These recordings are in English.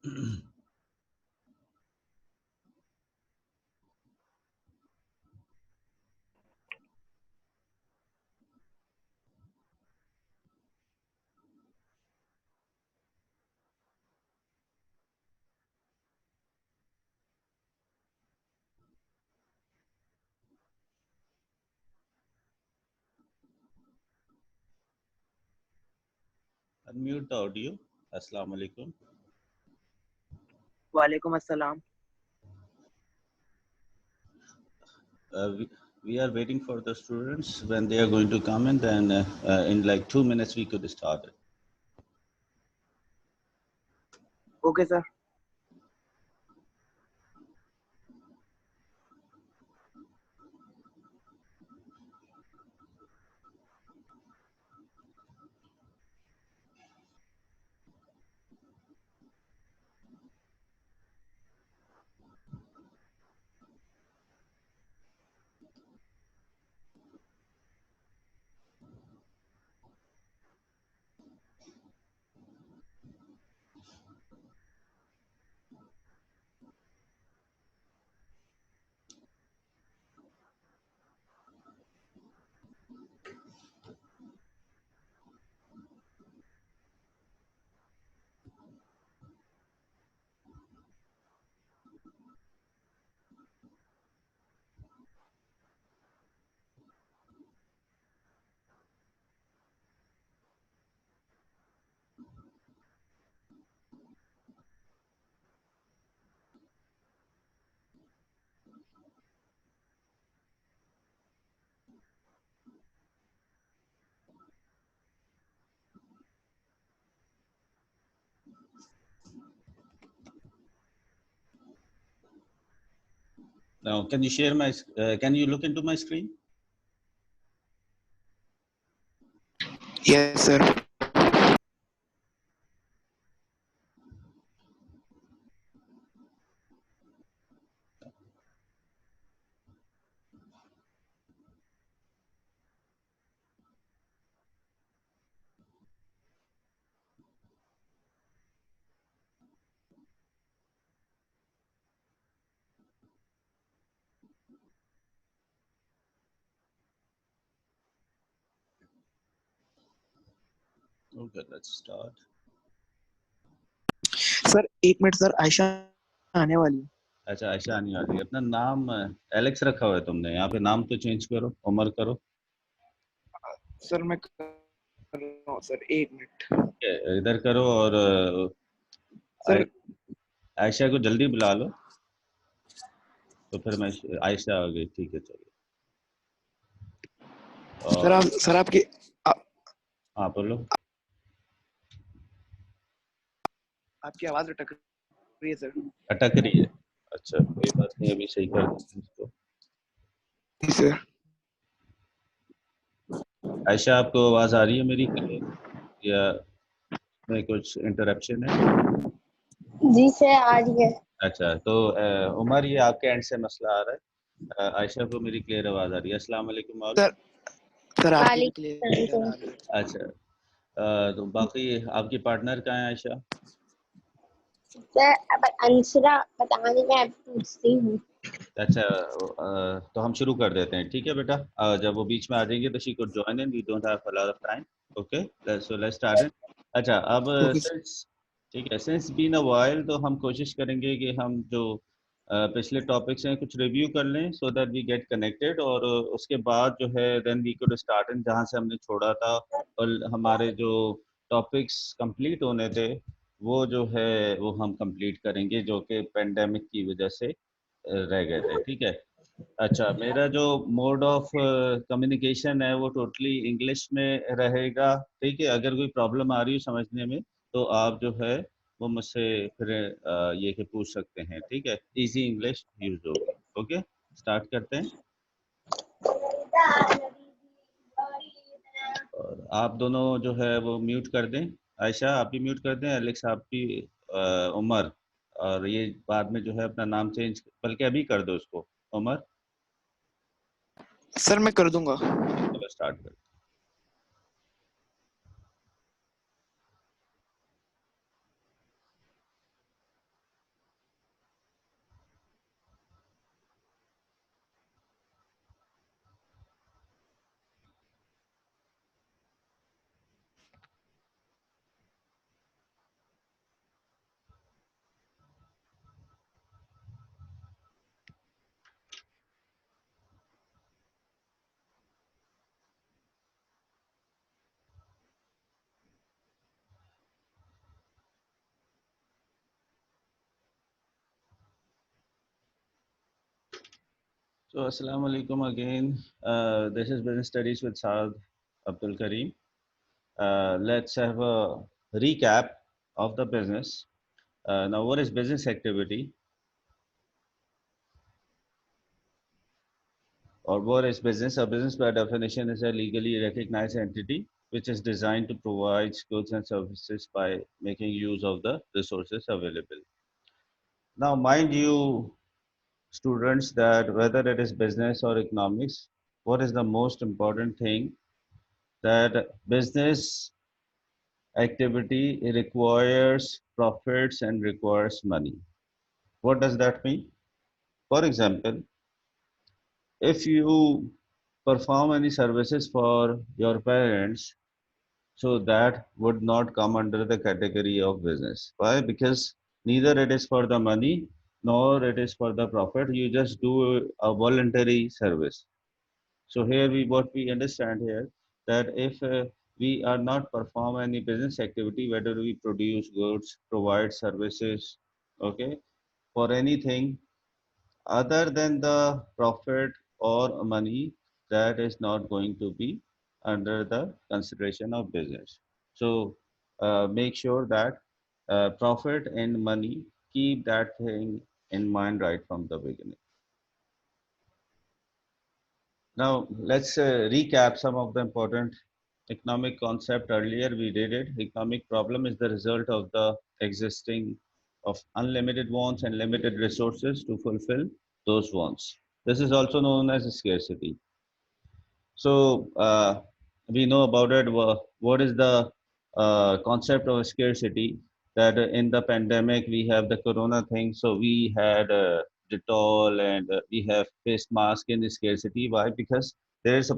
Unmute the audio. Assalamu alaikum. वालेकुम अस्सलाम. We are waiting for the students when they are going to come in. Then in like 2 minutes we could start it. Okay, sir. Now, can you share my? Can you look into my screen? Yes, sir. Okay, let's start. Sir एक minute sir, Ayesha आने वाली है. अच्छा, आयशा आने वाली है. अपना नाम एलेक्स रखा हुआ है तुमने. यहाँ पे नाम तो चेंज करो, उमर करो. सर मैं कर रहा हूँ सर, एक मिनट. इधर करो और सर आयशा को जल्दी बुला लो. तो फिर मैं आयशा आ गई. ठीक है, चलो. सर आप सर आपकी हाँ, बोलो. आपकी आवाज अटक रही है सर. अटक रही है. अच्छा, कोई बात नहीं, अभी सही कर देते हैं इसको. सर आयशा, आपको आवाज आ रही है मेरी क्लियर, या में कुछ इंटरप्शन है? जी सर, आ रही है. अच्छा, तो उमर, ये आपके एंड से मसला आ रहा है. आयशा को मेरी क्लियर आवाज आ रही है. अस्सलाम वालेकुम ऑल. सर आपकी वालेकुम क्लियर आ रही है. अच्छा, तो बाकी आपकी पार्टनर कहाँ है आयशा? सर अब अंशरा बताने मैं पूछती हूँ. अच्छा, तो हम शुरू कर देते हैं. ठीक है बेटा, जब वो बीच में आ जाएंगे तो she could join in. We don't have a lot of time. Okay, so let's start it. अच्छा, अब Okay, sir. सिंस, ठीक है, सिंस बीन अ व्हाइल, तो हम कोशिश करेंगे कि हम जो पिछले टॉपिक्स हैं कुछ रिव्यू कर लें, so that we get connected. और उसके बाद जो है then we could start in जहाँ से हमने छोड़ा था. और हमारे जो टॉपिक्स कंप्लीट होने थे वो जो है वो हम कंप्लीट करेंगे, जो कि पेंडेमिक की वजह से रह गए थे. ठीक है. अच्छा, मेरा जो मोड ऑफ कम्युनिकेशन है वो टोटली इंग्लिश में रहेगा. ठीक है, अगर कोई प्रॉब्लम आ रही हो समझने में तो आप जो है वो मुझसे फिर ये कि पूछ सकते हैं. ठीक है, इजी इंग्लिश यूज होगी. ओके, स्टार्ट करते हैं. और आप दोनों जो है वो म्यूट कर दें. आयशा आप भी म्यूट कर दें, एलेक्स आप भी, उमर. और ये बाद में जो है अपना नाम चेंज, बल्कि अभी कर दो उसको. उमर, सर मैं कर दूंगा. चलो स्टार्ट कर. So, Assalamu alaikum again. This is Business Studies with Saad Abdul Kareem. Let's have a recap of the business. Now, what is business activity, or what is business? A business, by definition, is a legally recognized entity which is designed to provide goods and services by making use of the resources available. Now, mind you, students, that whether it is business or economics, what is the most important thing, that business activity requires profits and requires money. What does that mean? For example, if you perform any services for your parents, so that would not come under the category of business. Why? Because neither it is for the money nor it is for the profit. You just do a voluntary service. So here what we understand here, that if we are not perform any business activity, whether we produce goods, provide services, okay, for anything other than the profit or money, that is not going to be under the consideration of business. So make sure that profit and money, keep that thing in mind right from the beginning. Now, let's recap some of the important economic concept. Earlier we did it. Economic problem is the result of the existing of unlimited wants and limited resources to fulfill those wants. This is also known as scarcity. So we know about it. What is the concept of scarcity? That in the pandemic we have the corona thing. So we had Dettol and we have face mask in scarcity. Why? Because there is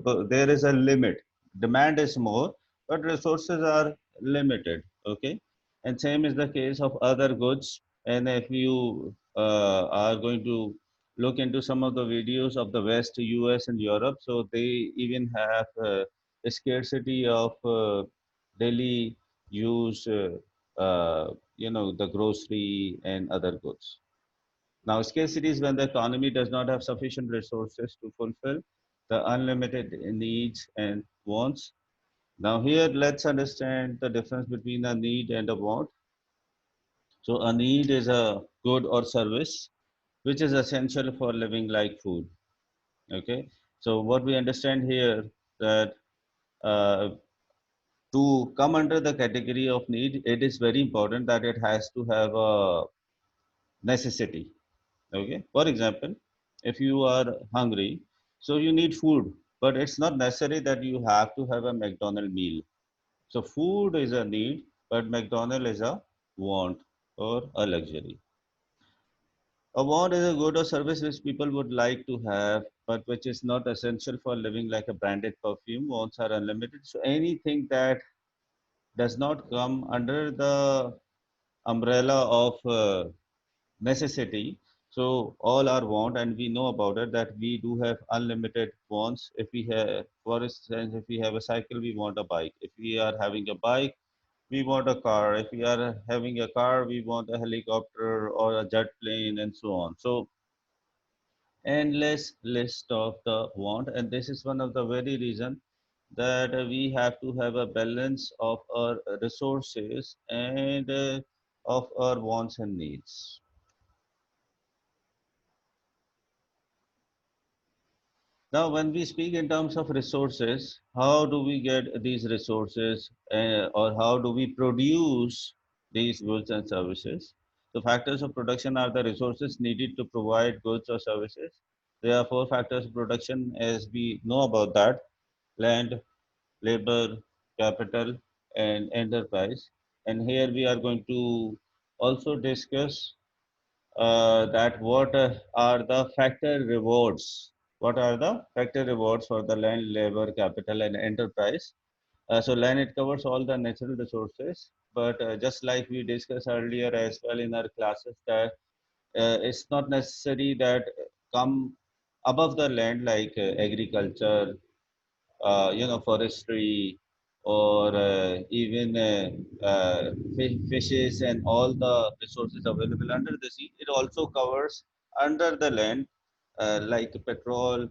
a limit. Demand is more, but resources are limited. Okay, and same is the case of other goods. And if you are going to look into some of the videos of the West, US, and Europe. So they even have a scarcity of daily use, the grocery and other goods. Now, scarcity is when the economy does not have sufficient resources to fulfill the unlimited needs and wants. Now, here let's understand the difference between a need and a want. So, a need is a good or service which is essential for living, like food. Okay, so what we understand here, that uh, to come under the category of need, it is very important that it has to have a necessity. Okay, for example, if you are hungry, so you need food, but it's not necessary that you have to have a McDonald meal. So food is a need, but McDonald is a want or a luxury. A want is a good or service which people would like to have, but which is not essential for living, like a branded perfume. Wants are unlimited. So anything that does not come under the umbrella of necessity, so all are want, and we know about it that we do have unlimited wants. If we have, for instance, if we have a cycle, we want a bike. If we are having a bike, we want a car. If we are having a car, we want a helicopter or a jet plane, and so on. So endless list of the want, and this is one of the very reason that we have to have a balance of our resources and of our wants and needs. Now when we speak in terms of resources, how do we get these resources, or how do we produce these goods and services? The factors of production are the resources needed to provide goods or services. There are four factors of production, as we know about that: land, labor, capital, and enterprise. And here we are going to also discuss that what are the factor rewards. What are the factor rewards for the land, labor, capital, and enterprise? So land, it covers all the natural resources, but just like we discussed earlier as well in our classes, that it's not necessary that come above the land, like agriculture, forestry, or even fishes and all the resources available under the sea. It also covers under the land, like petrol,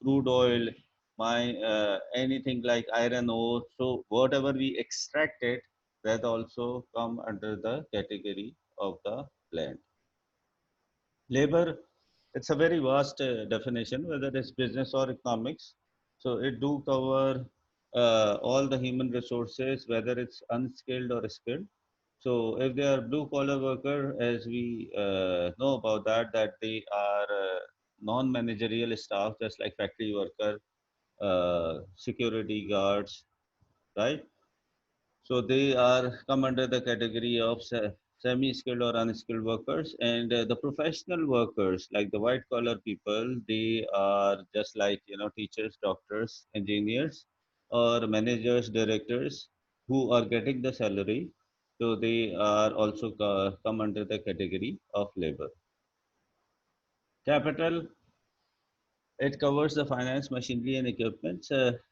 crude oil, anything like iron ore. So whatever we extracted, that also come under the category of the land. Labor, it's a very vast definition, whether it's business or economics. So it do cover all the human resources, whether it's unskilled or skilled. So if they are blue collar worker, as we know about that, that they are non-managerial staff, just like factory worker, security guards, right? So they are come under the category of semi-skilled or unskilled workers, and the professional workers, like the white collar people, they are just like teachers, doctors, engineers, or managers, directors, who are getting the salary. So they are also come under the category of labor. Capital, it covers the finance, machinery, and equipment.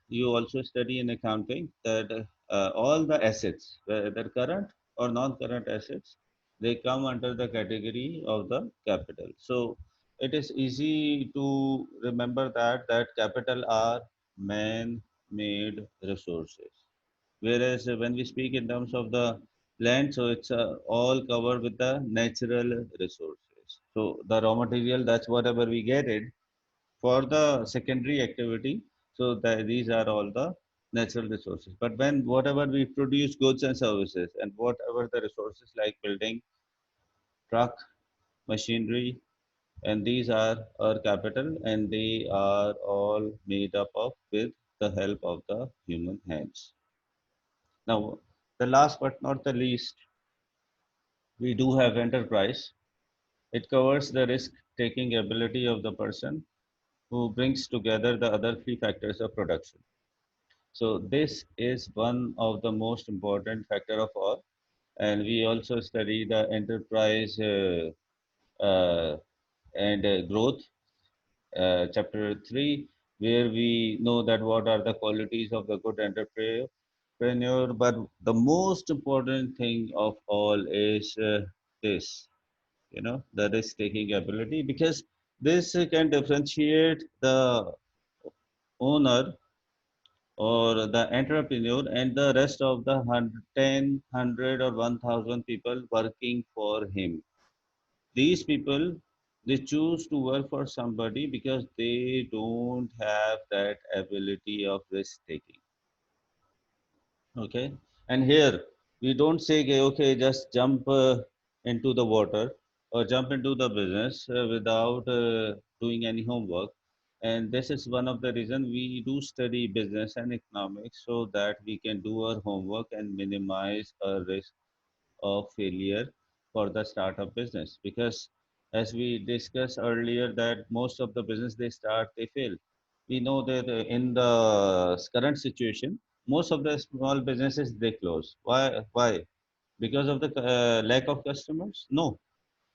You also study in accounting that all the assets, whether current or non-current assets, they come under the category of the capital. So it is easy to remember that capital are man-made resources. Whereas when we speak in terms of the land, so it's all covered with the natural resources. So the raw material, that's whatever we get it for the secondary activity. So these are all the natural resources. But when whatever we produce goods and services, and whatever the resources like building, truck, machinery, and these are our capital, and they are all made up of with the help of the human hands. Now, the last but not the least, we do have enterprise. It covers the risk taking ability of the person who brings together the other three factors of production. So this is one of the most important factor of all, and we also study the enterprise uh, and growth, chapter 3, where we know that what are the qualities of the good entrepreneur. But the most important thing of all is this, the risk taking ability, because this can differentiate the owner or the entrepreneur and the rest of the 10, 100 or 1000 people working for him. These people, they choose to work for somebody because they don't have that ability of risk taking. Okay. And here we don't say, okay, just jump into the water or jump into the business without doing any homework. And this is one of the reasons we do study business and economics, so that we can do our homework and minimize our risk of failure for the startup business. Because as we discussed earlier, that most of the business they start, they fail. We know that in the current situation, most of the small businesses they close. Why? Because of the lack of customers? No,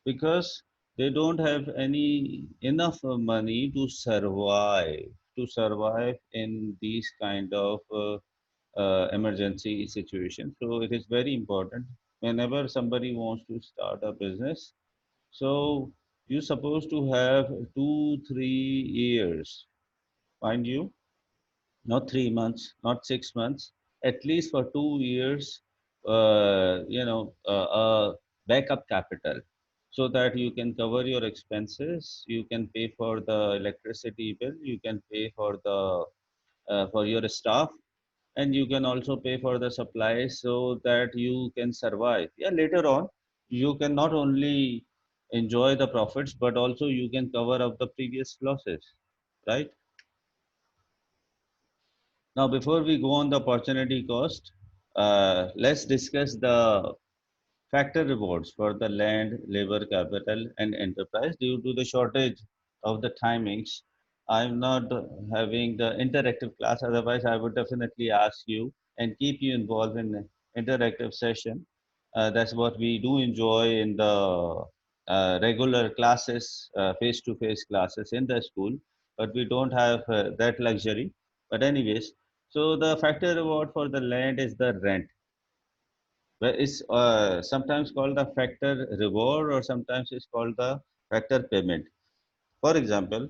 because they don't have any enough money to survive in these kind of emergency situation. So it is very important whenever somebody wants to start a business. So you're supposed to have 2 3 years, mind you, not 3 months, not 6 months, at least for 2 years, backup capital, so that you can cover your expenses, you can pay for the electricity bill, you can pay for your staff, and you can also pay for the supplies so that you can survive. Yeah, later on, you can not only enjoy the profits, but also you can cover up the previous losses, right? Now, before we go on the opportunity cost, let's discuss the factor rewards for the land, labor, capital, and enterprise. Due to the shortage of the timings, I'm not having the interactive class. Otherwise, I would definitely ask you and keep you involved in the interactive session. That's what we do enjoy in the regular classes, face-to-face classes in the school, but we don't have that luxury. But anyways, so the factor reward for the land is the rent. Well, it's sometimes called the factor reward, or sometimes it's called the factor payment. For example,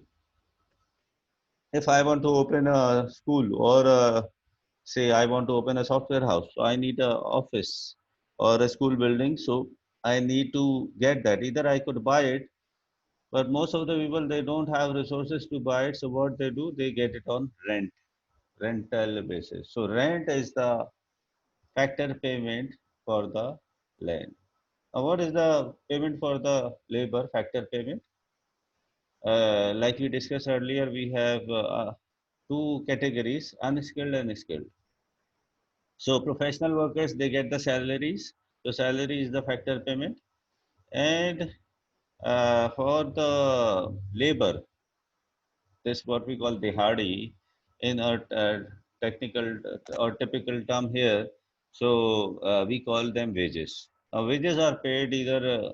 if I want to open a school or say I want to open a software house, so I need a office or a school building. So I need to get that. Either I could buy it, but most of the people they don't have resources to buy it. So what they do, they get it on rental basis. So rent is the factor payment for the land. Now, what is the payment for the labor factor payment? Like we discussed earlier, we have two categories, unskilled and skilled. So professional workers, they get the salaries. So salary is the factor payment. And for the labor, this is what we call dihadi in our technical or typical term here. So we call them wages. Now wages are paid either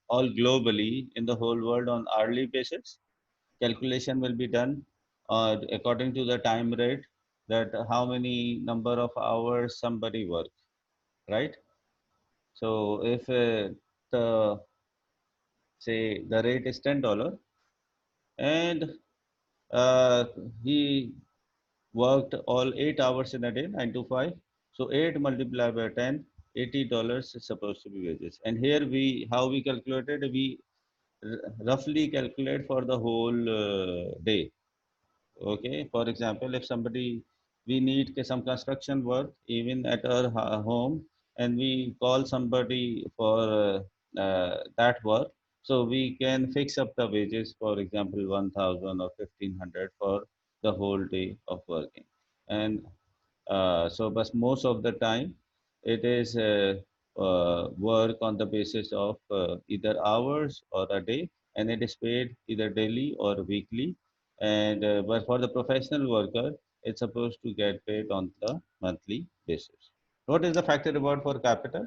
all globally in the whole world on hourly basis. Calculation will be done according to the time rate, that how many number of hours somebody work, right? So if the say the rate is $10 and uh, he worked all 8 hours in a day, 9 to 5. So 8 multiplied by 10, $80 is supposed to be wages. And here how we calculated, we roughly calculate for the whole day. Okay, for example, if somebody, we need some construction work even at our home, and we call somebody for that work, so we can fix up the wages, for example, 1,000 or 1,500 for the whole day of working. And but most of the time, it is work on the basis of either hours or a day, and it is paid either daily or weekly. And but for the professional worker, it's supposed to get paid on the monthly basis. What is the factor reward for capital?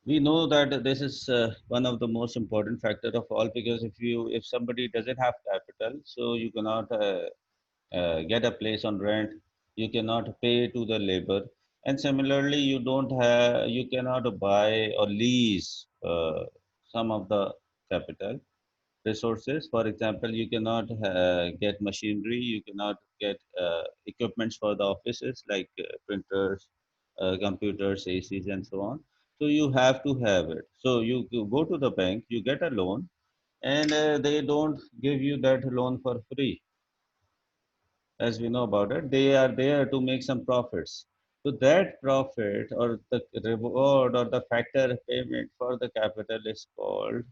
We know that this is one of the most important factor of all, because if somebody doesn't have capital, so you cannot get a place on rent, you cannot pay to the labor, and similarly you cannot buy or lease some of the capital resources. For example, you cannot get machinery, you cannot get equipments for the offices like printers, computers, ACs, and so on. So you have to have it. So you go to the bank, you get a loan, and they don't give you that loan for free. As we know about it, they are there to make some profits. So that profit or the reward or the factor payment for the capital is called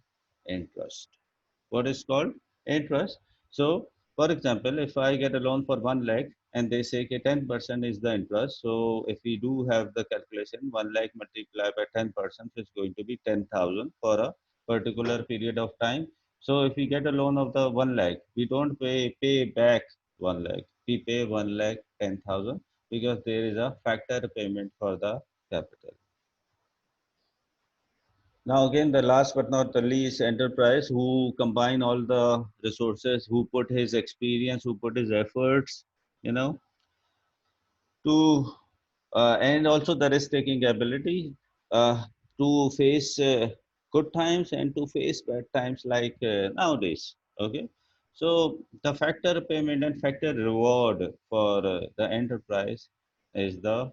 interest. What is called interest? So, for example, if I get a loan for 1 lakh and they say okay, 10% is the interest. So, if we do have the calculation, 1 lakh multiplied by 10%, so it's going to be 10,000 for a particular period of time. So, if we get a loan of the 1 lakh, we don't pay back 1 lakh. We pay 1 lakh 10,000 because there is a factor payment for the capital. Now again, the last but not the least, enterprise, who combine all the resources, who put his experience, who put his efforts, you know, to and also the risk-taking ability to face good times and to face bad times like nowadays. Okay, so the factor payment and factor reward for the enterprise is the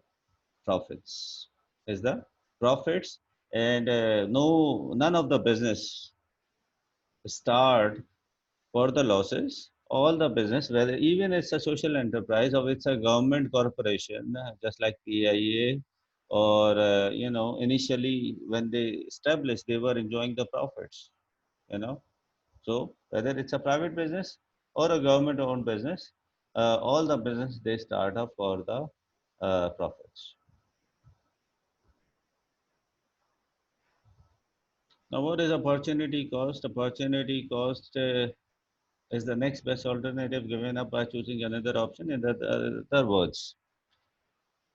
profits. Is the profits, and no, none of the business start for the losses. All the business, whether even it's a social enterprise or it's a government corporation, just like PIA, or initially when they established, they were enjoying the profits. You know, so whether it's a private business or a government-owned business, all the business they start up for the profits. Now, what is opportunity cost? Opportunity cost is the next best alternative given up by choosing another option. In other words,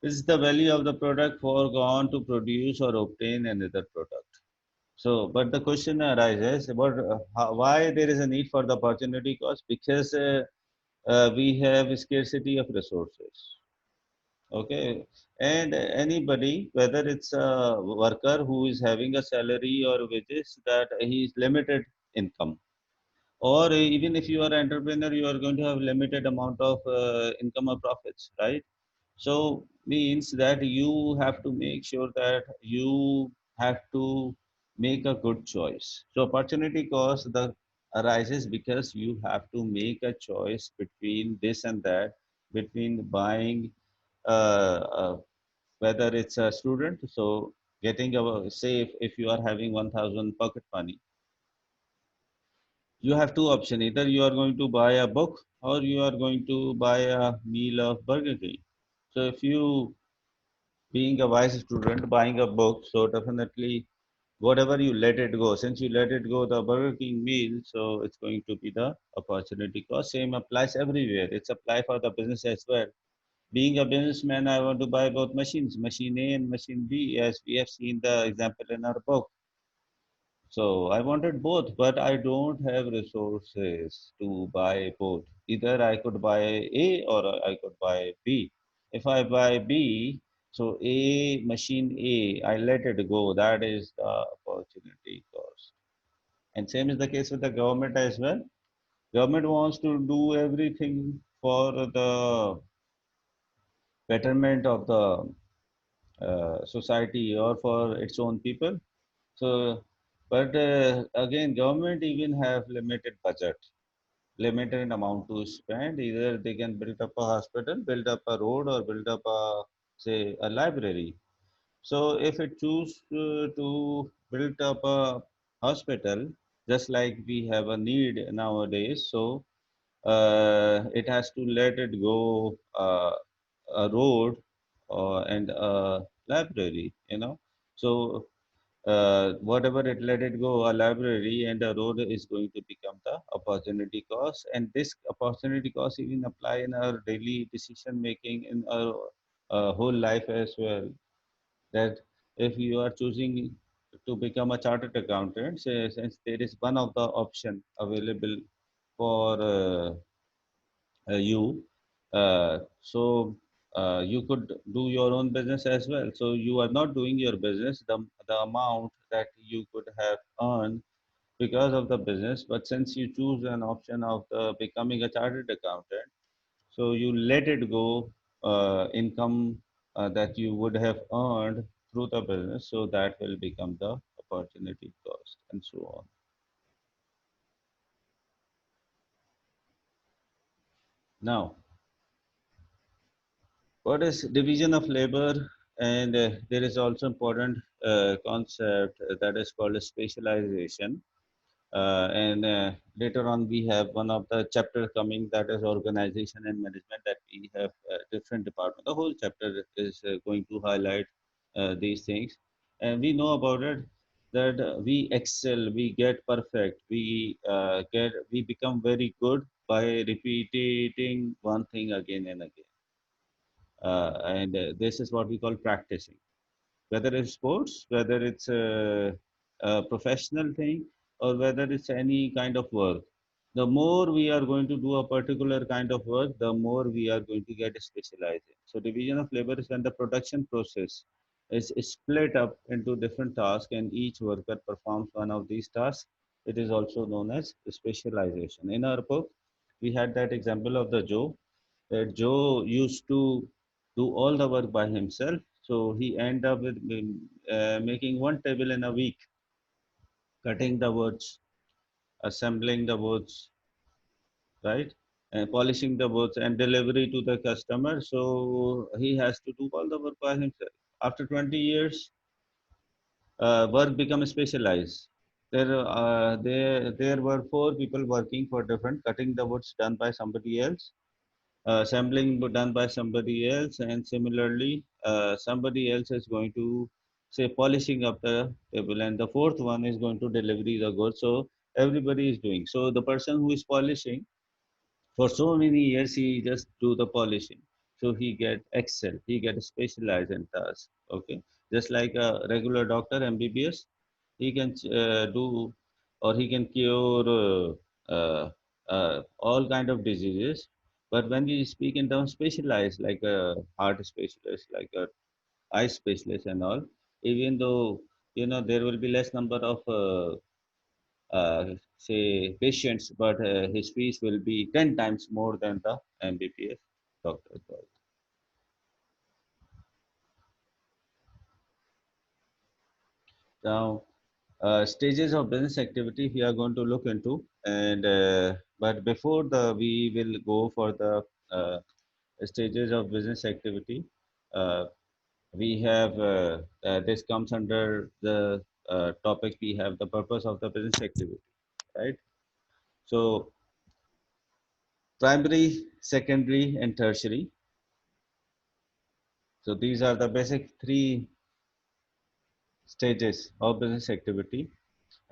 this is the value of the product foregone to produce or obtain another product. So, but the question arises about why there is a need for the opportunity cost? Because we have a scarcity of resources. Okay, and anybody, whether it's a worker who is having a salary or wages, that he is limited income. Or even if you are an entrepreneur, you are going to have limited amount of income or profits, right? So means that you have to make sure that you have to make a good choice. So opportunity cost the arises because you have to make a choice between this and that, between buying whether it's a student, so getting a say if you are having 1000 pocket money, you have two options: either you are going to buy a book or you are going to buy a meal of Burger King. So if you being a wise student buying a book, so definitely whatever you let it go, since you let it go the Burger King meal, so it's going to be the opportunity cost. Same applies everywhere. It's apply for the business as well. Being a businessman, I want to buy both machines, machine A and machine B, as we have seen the example in our book. So I wanted both, but I don't have resources to buy both. Either I could buy A or I could buy B. If I buy B, so A, machine A, I let it go. That is the opportunity cost. And same is the case with the government as well. Government wants to do everything for the betterment of the society or for its own people. So, but again, government even have limited budget, limited amount to spend. Either they can build up a hospital, build up a road, or build up a say a library. So, if it choose to build up a hospital, just like we have a need nowadays, so it has to let it go a road and a library. So whatever it let it go, a library and a road is going to become the opportunity cost. And this opportunity cost even apply in our daily decision making in our whole life as well. That if you are choosing to become a chartered accountant, since there is one of the option available for you, you could do your own business as well. So you are not doing your business, the amount that you could have earned because of the business, but since you choose an option of becoming a chartered accountant, so you let it go income that you would have earned through the business, so that will become the opportunity cost and so on. Now, what is division of labor? And there is also important concept that is called specialization. And later on, we have one of the chapter coming, that is organization and management, that we have different department. The whole chapter is going to highlight these things, and we know about it that we excel, we get perfect, we become very good by repeating one thing again and again. And this is what we call practicing, whether it's sports, whether it's a professional thing, or whether it's any kind of work. The more we are going to do a particular kind of work, the more we are going to get specialized in. So division of labor is when the production process is split up into different tasks and each worker performs one of these tasks. It is also known as specialization. In our book, we had that example of the Joe, that Joe used to do all the work by himself. So he ended up with making one table in a week, cutting the woods, assembling the woods, right? And polishing the woods and delivery to the customer. So he has to do all the work by himself. After 20 years, work becomes specialized. There were four people working for different, cutting the woods done by somebody else, sampling done by somebody else, and similarly somebody else is going to say polishing up the table, and the fourth one is going to deliver the goods. So everybody is doing. So the person who is polishing for so many years, he just do the polishing, so he get excel, he get specialized in task. Okay, just like a regular doctor MBBS, he can do, or he can cure all kind of diseases. But when we speak in terms specialized, like a heart specialist, like a eye specialist and all, even though there will be less number of say patients, but his fees will be 10 times more than the MBBS doctor. Now, stages of business activity we are going to look into, and but before we will go for the stages of business activity. Uh, we have this comes under the topic. We have the purpose of the business activity, right? So primary, secondary, and tertiary. So these are the basic three stages of business activity.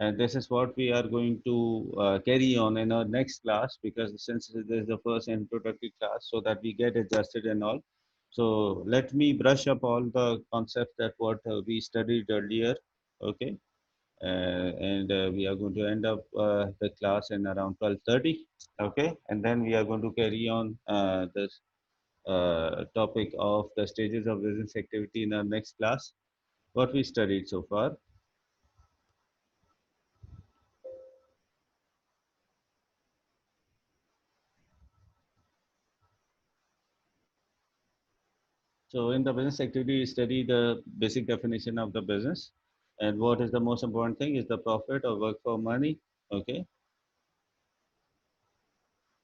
And this is what we are going to carry on in our next class, because since this is the first introductory class, so that we get adjusted and all. So let me brush up all the concepts that what we studied earlier, okay? And we are going to end up the class in around 12:30, okay? And then we are going to carry on this topic of the stages of business activity in our next class, what we studied so far. So in the business activity, you study the basic definition of the business, and what is the most important thing is the profit or work for money. Okay.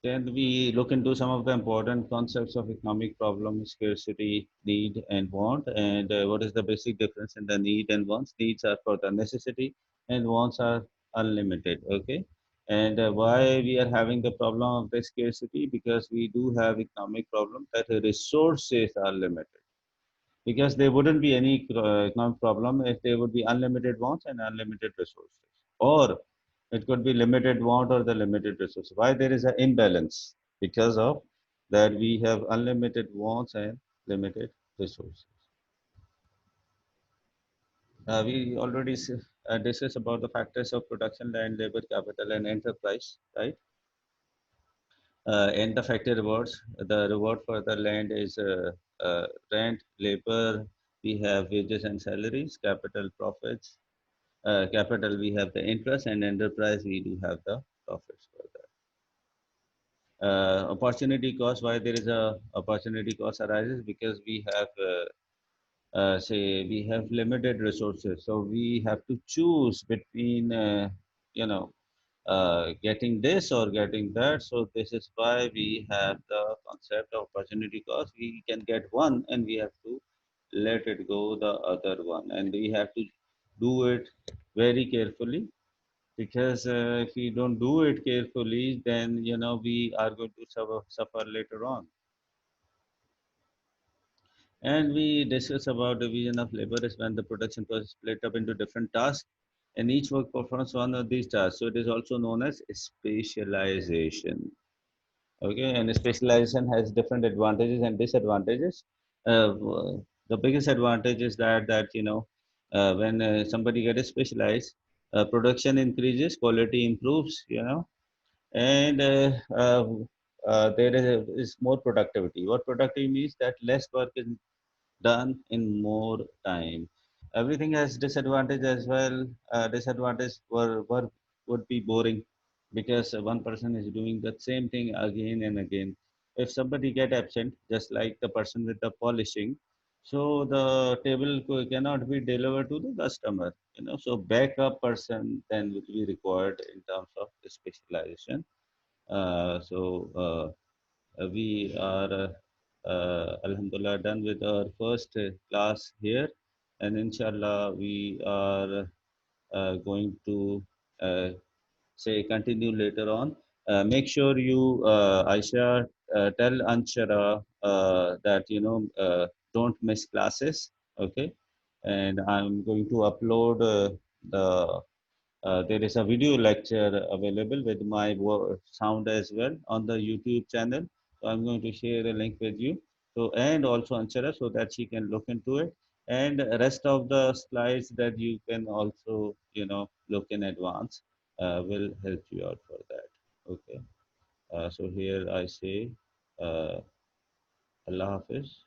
Then we look into some of the important concepts of economic problem, scarcity, need, and want, and what is the basic difference in the need and wants. Needs are for the necessity, and wants are unlimited. Okay. And why we are having the problem of the scarcity? Because we do have economic problem that the resources are limited, because there wouldn't be any economic problem if there would be unlimited wants and unlimited resources, or it could be limited want or the limited resources. Why there is an imbalance? Because of that we have unlimited wants and limited resources. We already discussed about the factors of production, land, labor, capital, and enterprise, right? And the factor rewards. The reward for the land is rent, labor, we have wages and salaries, capital profits. Capital, we have the interest, and enterprise, we do have the profits for that. Opportunity cost, why there is a opportunity cost arises? Because we have, say, we have limited resources. So we have to choose between, you know, getting this or getting that. So this is why we have the concept of opportunity cost. We can get one and we have to let it go the other one, and we have to do it very carefully, because if we don't do it carefully, then we are going to suffer later on. And we discuss about division of labor is when the production process is split up into different tasks, and each work performs one of these tasks. So it is also known as specialization. Okay, and specialization has different advantages and disadvantages. The biggest advantage is that when somebody gets specialized, production increases, quality improves, and there is more productivity. What productivity means? That less work is done in more time. Everything has disadvantage as well. Disadvantage work would be boring, because one person is doing the same thing again and again. If somebody get absent, just like the person with the polishing, so the table cannot be delivered to the customer. So backup person then will be required in terms of specialization. We are, Alhamdulillah, done with our first class here, and inshallah, we are going to uh, say continue later on. Make sure you, Aisha, tell Anshara that don't miss classes, okay? And I'm going to upload there is a video lecture available with my sound as well on the YouTube channel. So I'm going to share a link with you. So, and also Anshara, so that she can look into it. And rest of the slides that you can also, look in advance, will help you out for that. Okay. So here I say, Allah Hafiz.